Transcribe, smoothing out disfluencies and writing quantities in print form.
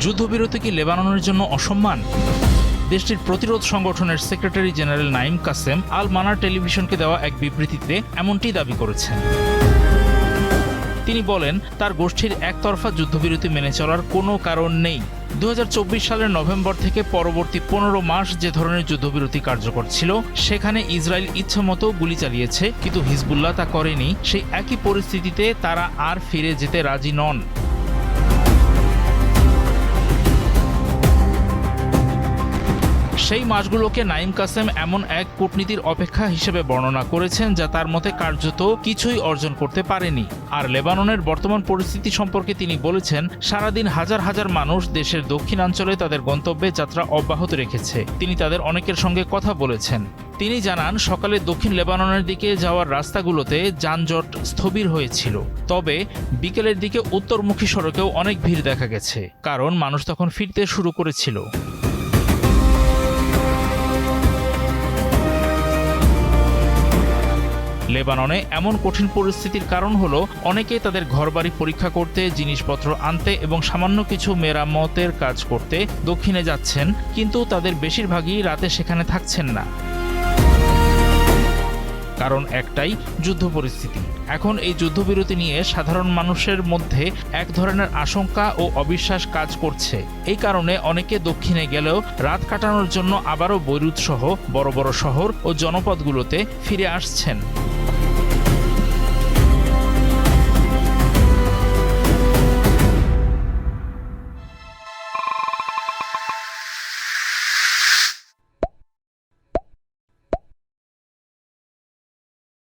যুদ্ধবিরতি কি লেবাননের জন্য অসম্মান? দেশটির প্রতিরোধ সংগঠনের সেক্রেটারি জেনারেল নাইম কাসেম আল মানার টেলিভিশনকে দেওয়া এক বিবৃতিতে এমনটি দাবি করেছেন। তিনি বলেন, তার গোষ্ঠীর একতরফা যুদ্ধবিরতি মেনে চলার কোনো কারণ নেই। 2024 সালের নভেম্বর থেকে পরবর্তী 15 মাস যে ধরনের যুদ্ধবিরতি কার্যকর ছিল, সেখানে ইসরায়েল ইচ্ছেমতো গুলি চালিয়েছে, কিন্তু হিজবুল্লাহ তা করেনি। সেই একই পরিস্থিতিতে তারা আর ফিরে যেতে রাজি নন। সেই মাসগুলোকে নাইম কাসেম এমন এক কূটনীতির অপেক্ষা হিসেবে বর্ণনা করেছেন যা তার মতে কার্যত কিছুই অর্জন করতে পারেনি। আর লেবাননের বর্তমান পরিস্থিতি সম্পর্কে তিনি বলেছেন, সারাদিন হাজার হাজার মানুষ দেশের দক্ষিণাঞ্চলে তাদের গন্তব্যে যাত্রা অব্যাহত রেখেছে। তিনি তাদের অনেকের সঙ্গে কথা বলেছেন। তিনি জানান, সকালে দক্ষিণ লেবাননের দিকে যাওয়ার রাস্তাগুলোতে যানজট স্থবির হয়েছিল, তবে বিকেলের দিকে উত্তরমুখী সড়কেও অনেক ভিড় দেখা গেছে, কারণ মানুষ তখন ফিরতে শুরু করেছিল। লেবাননে এমন কঠিন পরিস্থিতির কারণ হলো, অনেকেই তাদের ঘরবাড়ি পরীক্ষা করতে, জিনিসপত্র আনতে এবং সামান্য কিছু মেরামতের কাজ করতে দক্ষিণে যাচ্ছেন, কিন্তু তাদের বেশিরভাগই রাতে সেখানে থাকছেন না। কারণ একটাই, যুদ্ধ পরিস্থিতি। এখন এই যুদ্ধবিরতি নিয়ে সাধারণ মানুষের মধ্যে এক ধরনের আশঙ্কা ও অবিশ্বাস কাজ করছে। এই কারণে অনেকে দক্ষিণে গেলেও রাত কাটানোর জন্য আবারও বৈরুত সহ বড় বড় শহর ও জনপদগুলোতে ফিরে আসছেন।